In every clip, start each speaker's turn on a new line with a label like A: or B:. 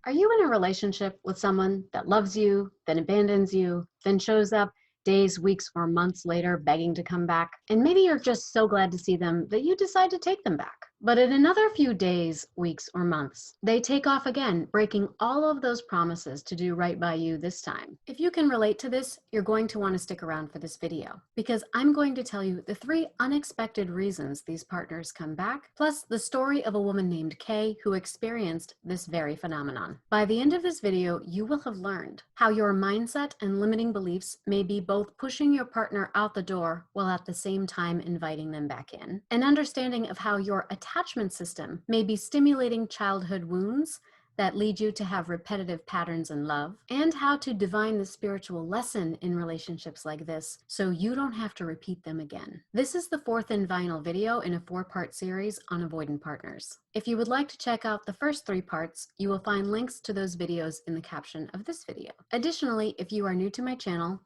A: Are you in a relationship with someone that loves you, then abandons you, then shows up days, weeks, or months later begging to come back? And maybe you're just so glad to see them that you decide to take them back. But in another few days, weeks, or months, they take off again, breaking all of those promises to do right by you this time. If you can relate to this, you're going to want to stick around for this video, because I'm going to tell you the 3 unexpected reasons these partners come back, plus the story of a woman named Kay who experienced this very phenomenon. By the end of this video, you will have learned how your mindset and limiting beliefs may be both pushing your partner out the door while at the same time inviting them back in, an understanding of how your attachment system may be stimulating childhood wounds that lead you to have repetitive patterns in love, and how to divine the spiritual lesson in relationships like this so you don't have to repeat them again. This is the 4th and final video in a 4-part series on avoidant partners. If you would like to check out the first 3 parts, you will find links to those videos in the caption of this video. Additionally, if you are new to my channel,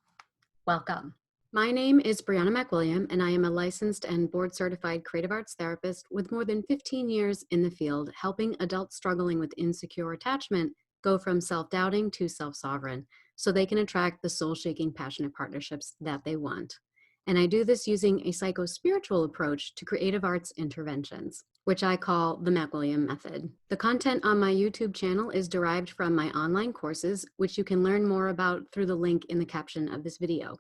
A: welcome. My name is Briana MacWilliam, and I am a licensed and board-certified creative arts therapist with more than 15 years in the field, helping adults struggling with insecure attachment go from self-doubting to self-sovereign so they can attract the soul-shaking, passionate partnerships that they want. And I do this using a psycho-spiritual approach to creative arts interventions, which I call the MacWilliam method. The content on my YouTube channel is derived from my online courses, which you can learn more about through the link in the caption of this video.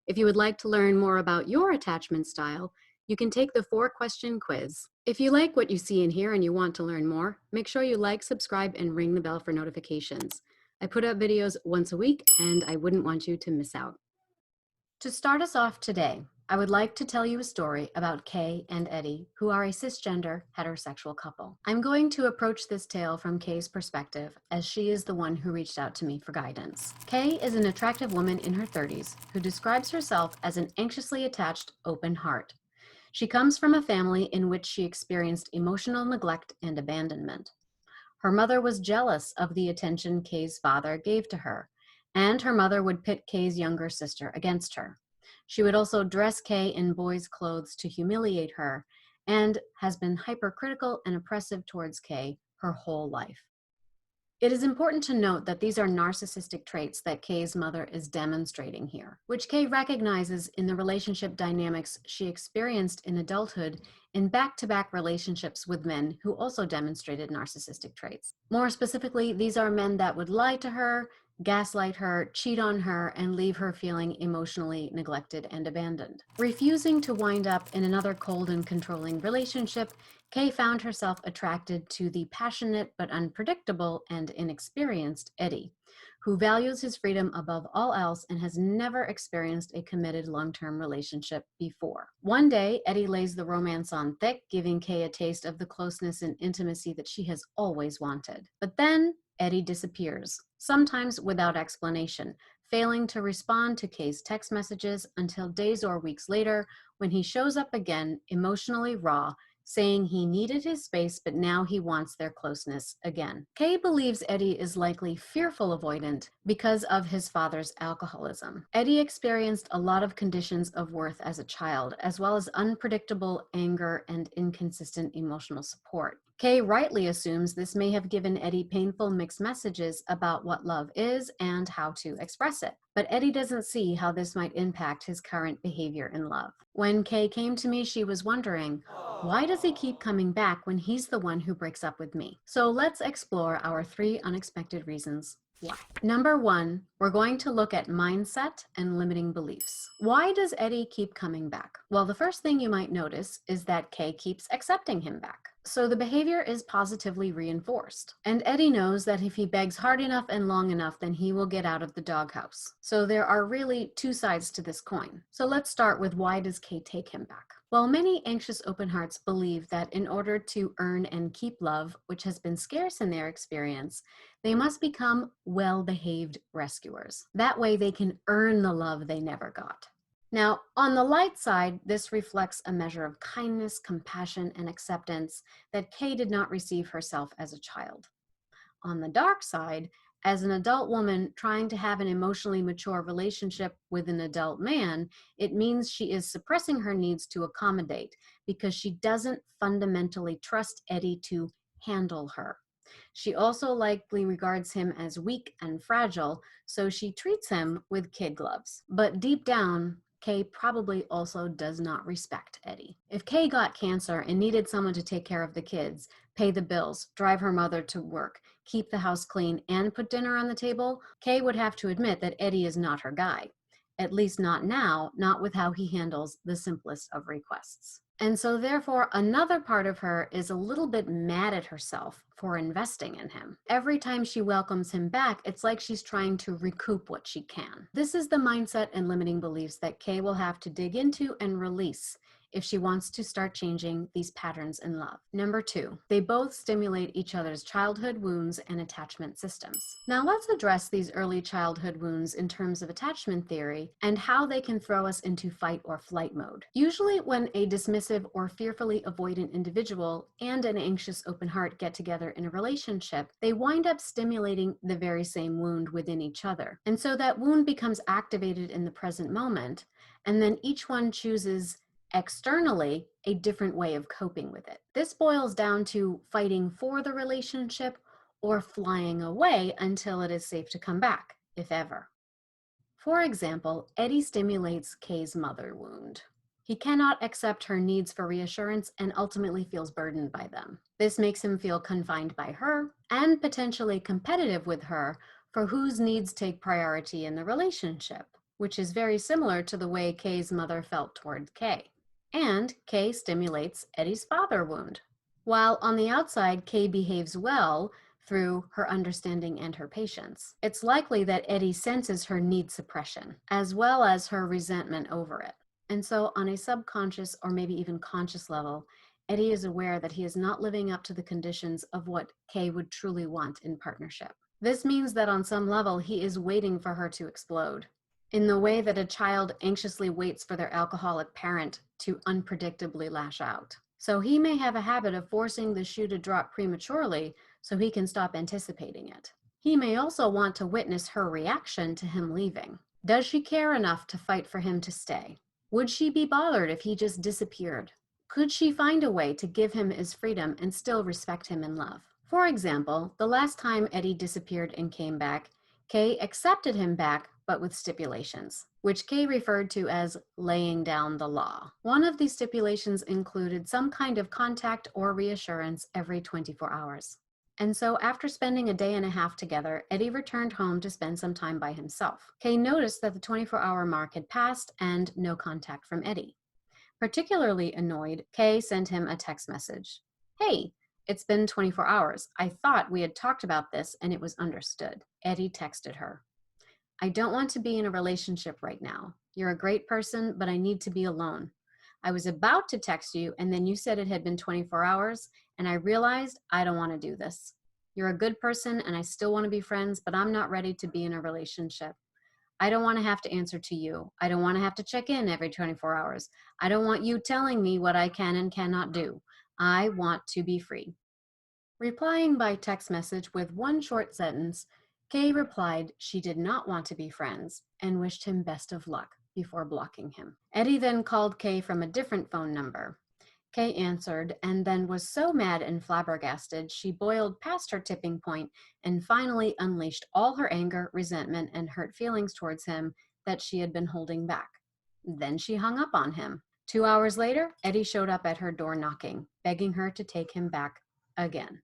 A: If you would like to learn more about your attachment style, you can take the 4-question quiz. If you like what you see and hear and you want to learn more, make sure you like, subscribe, and ring the bell for notifications. I put up videos once a week, and I wouldn't want you to miss out. To start us off today, I would like to tell you a story about Kay and Eddie, who are a cisgender heterosexual couple. I'm going to approach this tale from Kay's perspective, as she is the one who reached out to me for guidance. Kay is an attractive woman in her 30s who describes herself as an anxiously attached open heart. She comes from a family in which she experienced emotional neglect and abandonment. Her mother was jealous of the attention Kay's father gave to her, and her mother would pit Kay's younger sister against her. She would also dress Kay in boys' clothes to humiliate her, and has been hypercritical and oppressive towards Kay her whole life. It is important to note that these are narcissistic traits that Kay's mother is demonstrating here, which Kay recognizes in the relationship dynamics she experienced in adulthood in back-to-back relationships with men who also demonstrated narcissistic traits. More specifically, these are men that would lie to her, gaslight her, cheat on her, and leave her feeling emotionally neglected and abandoned. Refusing to wind up in another cold and controlling relationship, Kay found herself attracted to the passionate but unpredictable and inexperienced Eddie, who values his freedom above all else and has never experienced a committed long-term relationship before. One day, Eddie lays the romance on thick, giving Kay a taste of the closeness and intimacy that she has always wanted. But then, Eddie disappears, sometimes without explanation, failing to respond to Kay's text messages until days or weeks later when he shows up again, emotionally raw, saying he needed his space, but now he wants their closeness again. Kay believes Eddie is likely fearful avoidant because of his father's alcoholism. Eddie experienced a lot of conditions of worth as a child, as well as unpredictable anger and inconsistent emotional support. Kay rightly assumes this may have given Eddie painful mixed messages about what love is and how to express it. But Eddie doesn't see how this might impact his current behavior in love. When Kay came to me, she was wondering, why does he keep coming back when he's the one who breaks up with me? So let's explore our 3 unexpected reasons why. Number 1, we're going to look at mindset and limiting beliefs. Why does Eddie keep coming back? Well, the first thing you might notice is that Kay keeps accepting him back. So the behavior is positively reinforced. And Eddie knows that if he begs hard enough and long enough, then he will get out of the doghouse. So there are really 2 sides to this coin. So let's start with, why does Kay take him back? Well, many anxious open hearts believe that in order to earn and keep love, which has been scarce in their experience, they must become well-behaved rescuers. That way they can earn the love they never got. Now, on the light side, this reflects a measure of kindness, compassion, and acceptance that Kay did not receive herself as a child. On the dark side, as an adult woman trying to have an emotionally mature relationship with an adult man, it means she is suppressing her needs to accommodate because she doesn't fundamentally trust Eddie to handle her. She also likely regards him as weak and fragile, so she treats him with kid gloves. But deep down, Kay probably also does not respect Eddie. If Kay got cancer and needed someone to take care of the kids, pay the bills, drive her mother to work, keep the house clean, and put dinner on the table, Kay would have to admit that Eddie is not her guy. At least not now, not with how he handles the simplest of requests. And so therefore, another part of her is a little bit mad at herself for investing in him. Every time she welcomes him back, it's like she's trying to recoup what she can. This is the mindset and limiting beliefs that Kay will have to dig into and release if she wants to start changing these patterns in love. Number 2, they both stimulate each other's childhood wounds and attachment systems. Now let's address these early childhood wounds in terms of attachment theory and how they can throw us into fight or flight mode. Usually when a dismissive or fearfully avoidant individual and an anxious open heart get together in a relationship, they wind up stimulating the very same wound within each other. And so that wound becomes activated in the present moment, and then each one chooses externally a different way of coping with it. This boils down to fighting for the relationship or flying away until it is safe to come back, if ever. For example, Eddie stimulates Kay's mother wound. He cannot accept her needs for reassurance and ultimately feels burdened by them. This makes him feel confined by her and potentially competitive with her for whose needs take priority in the relationship, which is very similar to the way Kay's mother felt toward Kay. And Kay stimulates Eddie's father wound. While on the outside, Kay behaves well through her understanding and her patience, it's likely that Eddie senses her need suppression, as well as her resentment over it. And so on a subconscious or maybe even conscious level, Eddie is aware that he is not living up to the conditions of what Kay would truly want in partnership. This means that on some level, he is waiting for her to explode, in the way that a child anxiously waits for their alcoholic parent to unpredictably lash out. So he may have a habit of forcing the shoe to drop prematurely so he can stop anticipating it. He may also want to witness her reaction to him leaving. Does she care enough to fight for him to stay? Would she be bothered if he just disappeared? Could she find a way to give him his freedom and still respect him in love? For example, the last time Eddie disappeared and came back, Kay accepted him back, but with stipulations, which Kay referred to as laying down the law. One of these stipulations included some kind of contact or reassurance every 24 hours. And so after spending a day and a half together, Eddie returned home to spend some time by himself. Kay noticed that the 24-hour mark had passed and no contact from Eddie. Particularly annoyed, Kay sent him a text message. "Hey, it's been 24 hours. I thought we had talked about this and it was understood." Eddie texted her, "I don't want to be in a relationship right now. You're a great person, but I need to be alone. I was about to text you and then you said it had been 24 hours and I realized I don't want to do this. You're a good person and I still want to be friends, but I'm not ready to be in a relationship. I don't want to have to answer to you. I don't want to have to check in every 24 hours. I don't want you telling me what I can and cannot do. I want to be free." Replying by text message with one short sentence, Kay replied she did not want to be friends and wished him best of luck before blocking him. Eddie then called Kay from a different phone number. Kay answered and then was so mad and flabbergasted she boiled past her tipping point and finally unleashed all her anger, resentment, and hurt feelings towards him that she had been holding back. Then she hung up on him. 2 hours later, Eddie showed up at her door knocking, begging her to take him back again.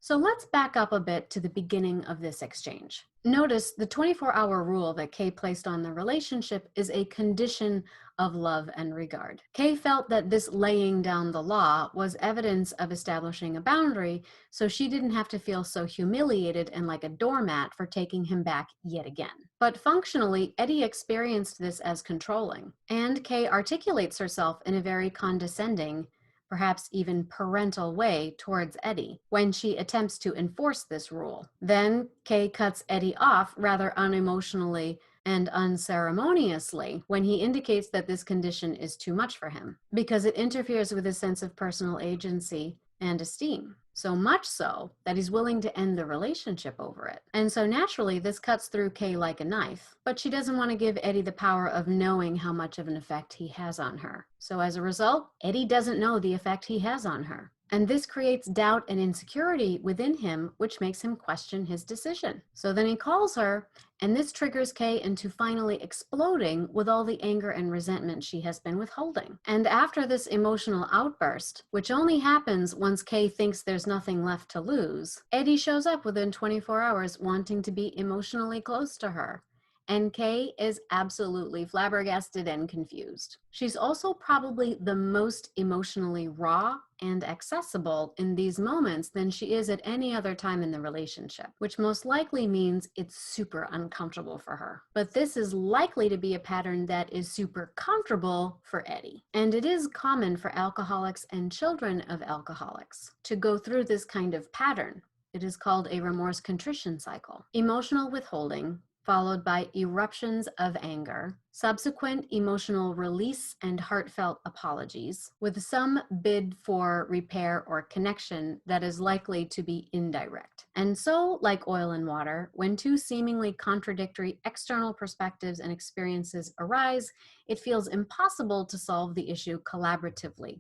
A: So let's back up a bit to the beginning of this exchange. Notice the 24-hour rule that Kay placed on the relationship is a condition of love and regard. Kay felt that this laying down the law was evidence of establishing a boundary, so she didn't have to feel so humiliated and like a doormat for taking him back yet again. But functionally, Eddie experienced this as controlling, and Kay articulates herself in a very condescending, perhaps even parental way towards Eddie when she attempts to enforce this rule. Then Kay cuts Eddie off rather unemotionally and unceremoniously when he indicates that this condition is too much for him because it interferes with his sense of personal agency and esteem. So much so that he's willing to end the relationship over it. And so naturally, this cuts through Kay like a knife, but she doesn't want to give Eddie the power of knowing how much of an effect he has on her. So as a result, Eddie doesn't know the effect he has on her. And this creates doubt and insecurity within him, which makes him question his decision. So then he calls her, and this triggers Kay into finally exploding with all the anger and resentment she has been withholding. And after this emotional outburst, which only happens once Kay thinks there's nothing left to lose, Eddie shows up within 24 hours wanting to be emotionally close to her. And Kay is absolutely flabbergasted and confused. She's also probably the most emotionally raw and accessible in these moments than she is at any other time in the relationship, which most likely means it's super uncomfortable for her. But this is likely to be a pattern that is super comfortable for Eddie. And it is common for alcoholics and children of alcoholics to go through this kind of pattern. It is called a remorse contrition cycle. Emotional withholding, followed by eruptions of anger, subsequent emotional release and heartfelt apologies, with some bid for repair or connection that is likely to be indirect. And so, like oil and water, when two seemingly contradictory external perspectives and experiences arise, it feels impossible to solve the issue collaboratively.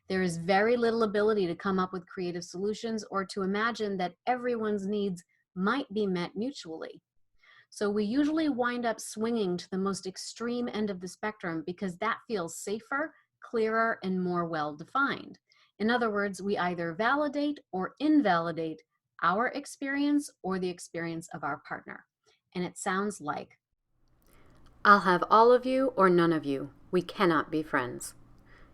A: There is very little ability to come up with creative solutions or to imagine that everyone's needs might be met mutually. So we usually wind up swinging to the most extreme end of the spectrum because that feels safer, clearer, and more well-defined. In other words, we either validate or invalidate our experience or the experience of our partner. And it sounds like,
B: I'll have all of you or none of you. We cannot be friends.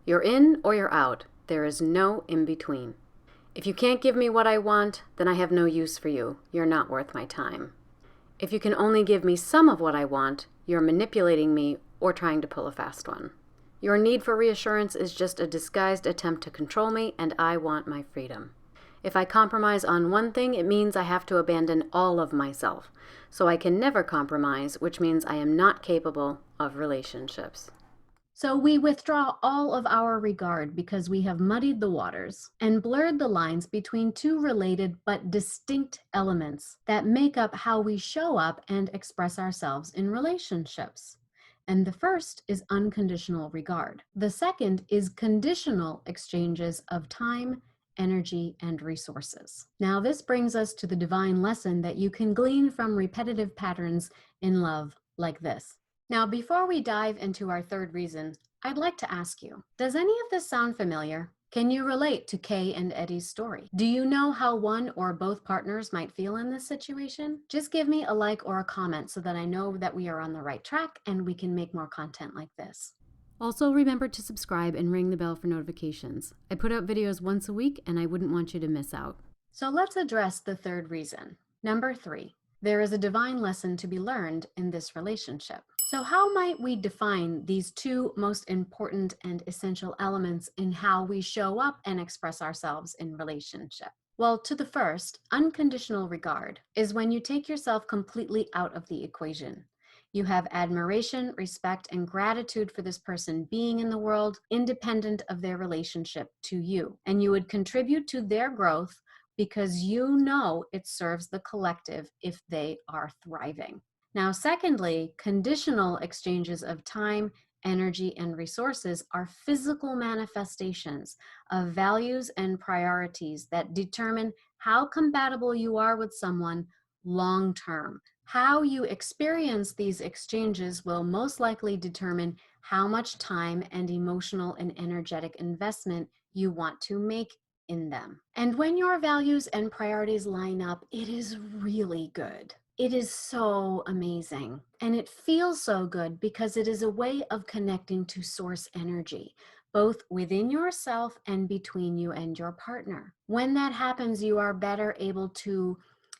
B: You're in or you're out. There is no in between. If you can't give me what I want, then I have no use for you. You're not worth my time. If you can only give me some of what I want, you're manipulating me or trying to pull a fast one. Your need for reassurance is just a disguised attempt to control me, and I want my freedom. If I compromise on one thing, it means I have to abandon all of myself. So I can never compromise, which means I am not capable of relationships.
A: so we withdraw all of our regard because we have muddied the waters and blurred the lines between two related but distinct elements that make up how we show up and express ourselves in relationships. And the first is unconditional regard. The second is conditional exchanges of time, energy, and resources. Now, this brings us to the divine lesson that you can glean from repetitive patterns in love like this. Now, before we dive into our third reason, I'd like to ask you, does any of this sound familiar? Can you relate to Kay and Eddie's story? Do you know how one or both partners might feel in this situation? Just give me a like or a comment so that I know that we are on the right track and we can make more content like this.
B: Also, remember to subscribe and ring the bell for notifications. I put out videos once a week, and I wouldn't want you to miss out.
A: So let's address the third reason. Number 3, there is a divine lesson to be learned in this relationship. So how might we define these two most important and essential elements in how we show up and express ourselves in relationship? Well, to the first, unconditional regard is when you take yourself completely out of the equation. You have admiration, respect, and gratitude for this person being in the world, independent of their relationship to you. And you would contribute to their growth because you know it serves the collective if they are thriving. Now, secondly, conditional exchanges of time, energy, and resources are physical manifestations of values and priorities that determine how compatible you are with someone long term. How you experience these exchanges will most likely determine how much time and emotional and energetic investment you want to make in them. And when your values and priorities line up, it is really good. It is so amazing. And it feels so good because it is a way of connecting to source energy, both within yourself and between you and your partner. When that happens, you are better able to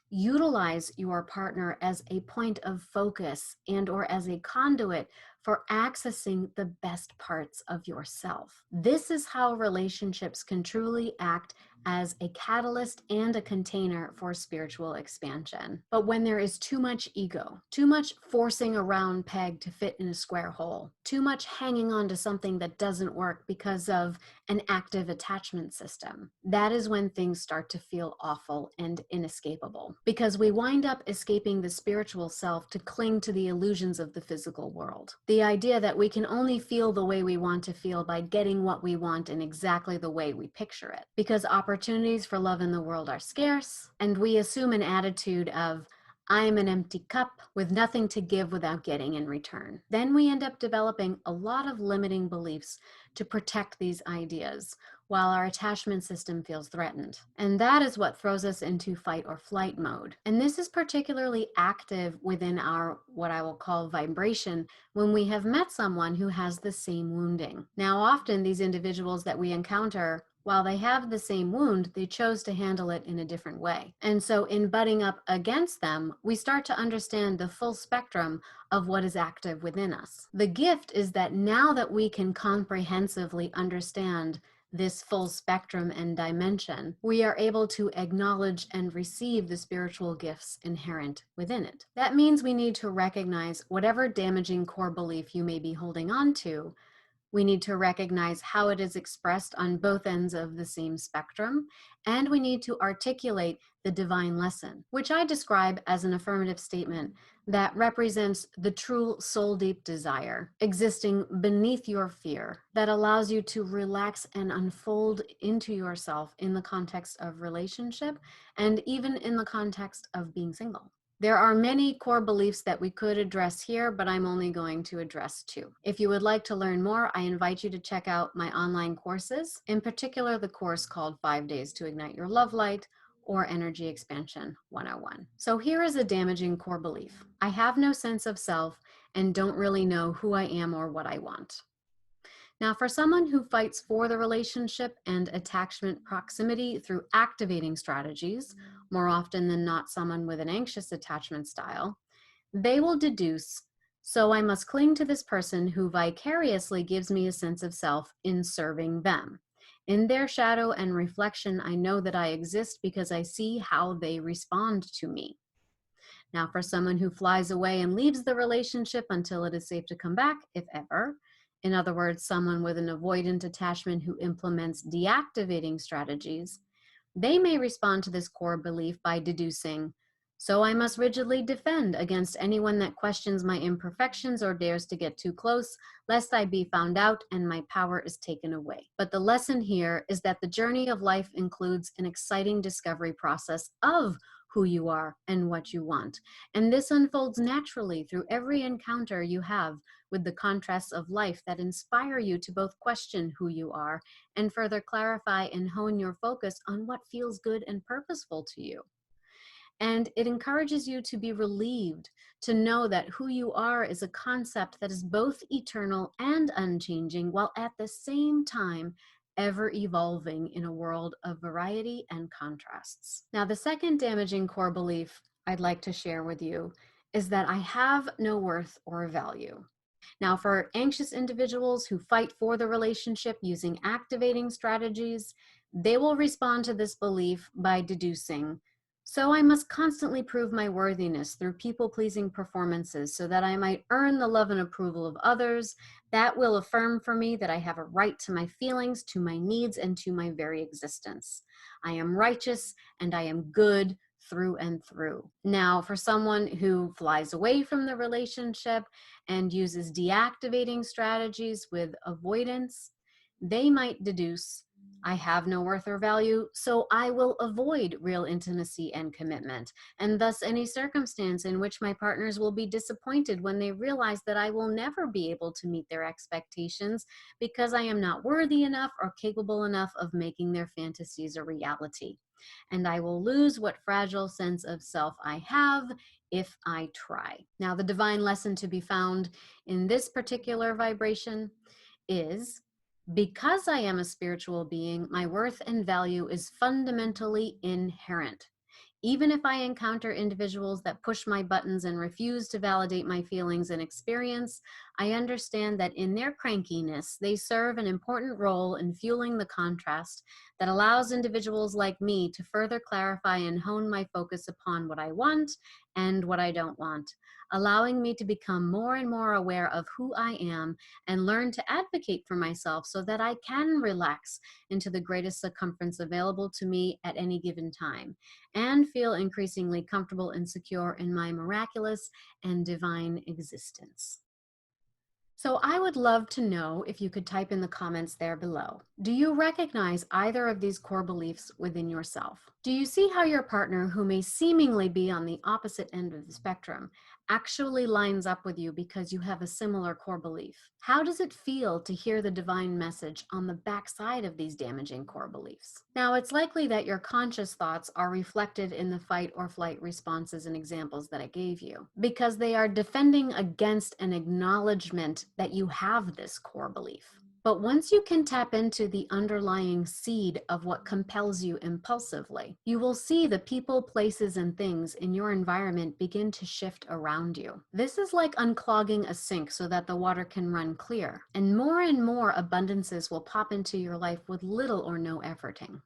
A: utilize your partner as a point of focus and or as a conduit for accessing the best parts of yourself. This is how relationships can truly act as a catalyst and a container for spiritual expansion. But when there is too much ego, too much forcing a round peg to fit in a square hole, too much hanging on to something that doesn't work because of an active attachment system, that is when things start to feel awful and inescapable. Because we wind up escaping the spiritual self to cling to the illusions of the physical world. The idea that we can only feel the way we want to feel by getting what we want in exactly the way we picture it. Because opportunities for love in the world are scarce, and we assume an attitude of, I'm an empty cup with nothing to give without getting in return. Then we end up developing a lot of limiting beliefs to protect these ideas while our attachment system feels threatened. And that is what throws us into fight or flight mode. And this is particularly active within our, what I will call, vibration, when we have met someone who has the same wounding. Now, often these individuals that we encounter, while they have the same wound, they chose to handle it in a different way. And so in butting up against them, we start to understand the full spectrum of what is active within us. The gift is that now that we can comprehensively understand this full spectrum and dimension, we are able to acknowledge and receive the spiritual gifts inherent within it. That means we need to recognize whatever damaging core belief you may be holding on to. We need to recognize how it is expressed on both ends of the same spectrum, and we need to articulate the divine lesson, which I describe as an affirmative statement that represents the true soul-deep desire existing beneath your fear that allows you to relax and unfold into yourself in the context of relationship and even in the context of being single. There are many core beliefs that we could address here, but I'm only going to address 2. If you would like to learn more, I invite you to check out my online courses, in particular the course called 5 Days to Ignite Your Love Light or Energy Expansion 101. So here is a damaging core belief. I have no sense of self and don't really know who I am or what I want. Now, for someone who fights for the relationship and attachment proximity through activating strategies, more often than not someone with an anxious attachment style, they will deduce, so I must cling to this person who vicariously gives me a sense of self in serving them. In their shadow and reflection, I know that I exist because I see how they respond to me. Now, for someone who flies away and leaves the relationship until it is safe to come back, if ever, in other words, someone with an avoidant attachment who implements deactivating strategies, they may respond to this core belief by deducing, so I must rigidly defend against anyone that questions my imperfections or dares to get too close, lest I be found out and my power is taken away. But the lesson here is that the journey of life includes an exciting discovery process of who you are and what you want. And this unfolds naturally through every encounter you have with the contrasts of life that inspire you to both question who you are and further clarify and hone your focus on what feels good and purposeful to you. And it encourages you to be relieved to know that who you are is a concept that is both eternal and unchanging, while at the same time ever evolving in a world of variety and contrasts. Now, the second damaging core belief I'd like to share with you is that I have no worth or value. Now, for anxious individuals who fight for the relationship using activating strategies, they will respond to this belief by deducing, so I must constantly prove my worthiness through people-pleasing performances so that I might earn the love and approval of others. That will affirm for me that I have a right to my feelings, to my needs, and to my very existence. I am righteous and I am good through and through. Now, for someone who flies away from the relationship and uses deactivating strategies with avoidance, they might deduce, I have no worth or value, so I will avoid real intimacy and commitment, and thus any circumstance in which my partners will be disappointed when they realize that I will never be able to meet their expectations because I am not worthy enough or capable enough of making their fantasies a reality. And I will lose what fragile sense of self I have if I try. Now, the divine lesson to be found in this particular vibration is, because I am a spiritual being, my worth and value is fundamentally inherent. Even if I encounter individuals that push my buttons and refuse to validate my feelings and experience, I understand that in their crankiness, they serve an important role in fueling the contrast that allows individuals like me to further clarify and hone my focus upon what I want and what I don't want, allowing me to become more and more aware of who I am and learn to advocate for myself so that I can relax into the greatest circumference available to me at any given time, and feel increasingly comfortable and secure in my miraculous and divine existence. So I would love to know if you could type in the comments there below. Do you recognize either of these core beliefs within yourself? Do you see how your partner, who may seemingly be on the opposite end of the spectrum, actually lines up with you because you have a similar core belief? How does it feel to hear the divine message on the backside of these damaging core beliefs? Now, it's likely that your conscious thoughts are reflected in the fight or flight responses and examples that I gave you, because they are defending against an acknowledgement that you have this core belief. But once you can tap into the underlying seed of what compels you impulsively, you will see the people, places, and things in your environment begin to shift around you. This is like unclogging a sink so that the water can run clear, and more abundances will pop into your life with little or no efforting.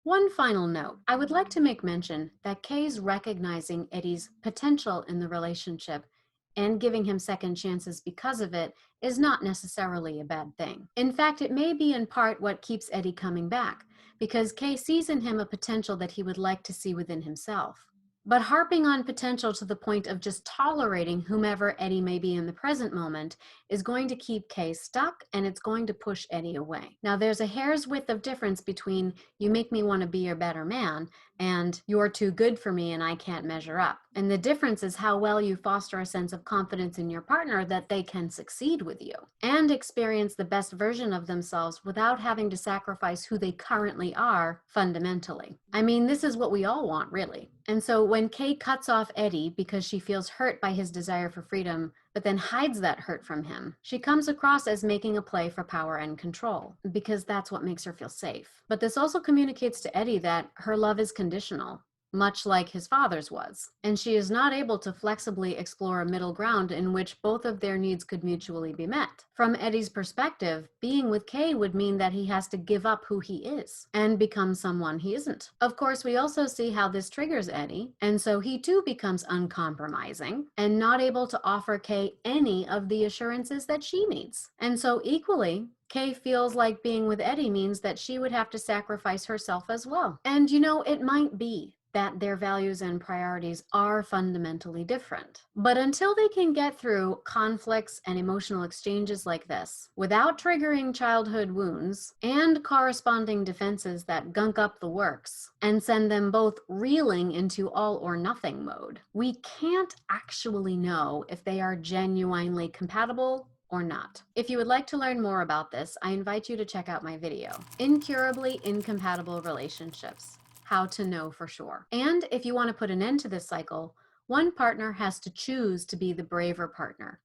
A: One final note, I would like to make mention that Kay's recognizing Eddie's potential in the relationship and giving him second chances because of it is not necessarily a bad thing. In fact, it may be in part what keeps Eddie coming back, because Kay sees in him a potential that he would like to see within himself. But harping on potential to the point of just tolerating whomever Eddie may be in the present moment is going to keep Kay stuck, and it's going to push Eddie away. Now, there's a hair's width of difference between "you make me want to be your better man" and "you're too good for me and I can't measure up." And the difference is how well you foster a sense of confidence in your partner that they can succeed with you and experience the best version of themselves without having to sacrifice who they currently are fundamentally. I mean, this is what we all want, really. And so when Kay cuts off Eddie because she feels hurt by his desire for freedom, but then hides that hurt from him, she comes across as making a play for power and control, because that's what makes her feel safe. But this also communicates to Eddie that her love is conditional, much like his father's was, and she is not able to flexibly explore a middle ground in which both of their needs could mutually be met. From Eddie's perspective, being with Kay would mean that he has to give up who he is and become someone he isn't. Of course, we also see how this triggers Eddie, and so he too becomes uncompromising and not able to offer Kay any of the assurances that she needs. And so equally, Kay feels like being with Eddie means that she would have to sacrifice herself as well. And you know, it might be that their values and priorities are fundamentally different. But until they can get through conflicts and emotional exchanges like this, without triggering childhood wounds and corresponding defenses that gunk up the works and send them both reeling into all or nothing mode, we can't actually know if they are genuinely compatible or not. If you would like to learn more about this, I invite you to check out my video, Incurably Incompatible Relationships: How to Know for Sure. And if you want to put an end to this cycle, one partner has to choose to be the braver partner.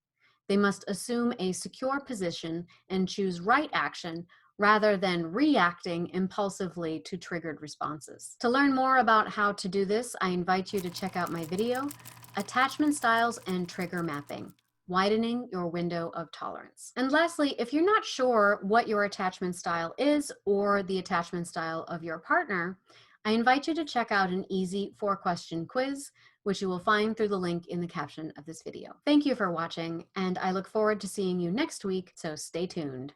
A: They must assume a secure position and choose right action rather than reacting impulsively to triggered responses. To learn more about how to do this, I invite you to check out my video, Attachment Styles and Trigger Mapping: Widening Your Window of Tolerance. And lastly, if you're not sure what your attachment style is or the attachment style of your partner, I invite you to check out an easy 4-question quiz, which you will find through the link in the caption of this video. Thank you for watching, and I look forward to seeing you next week, so stay tuned.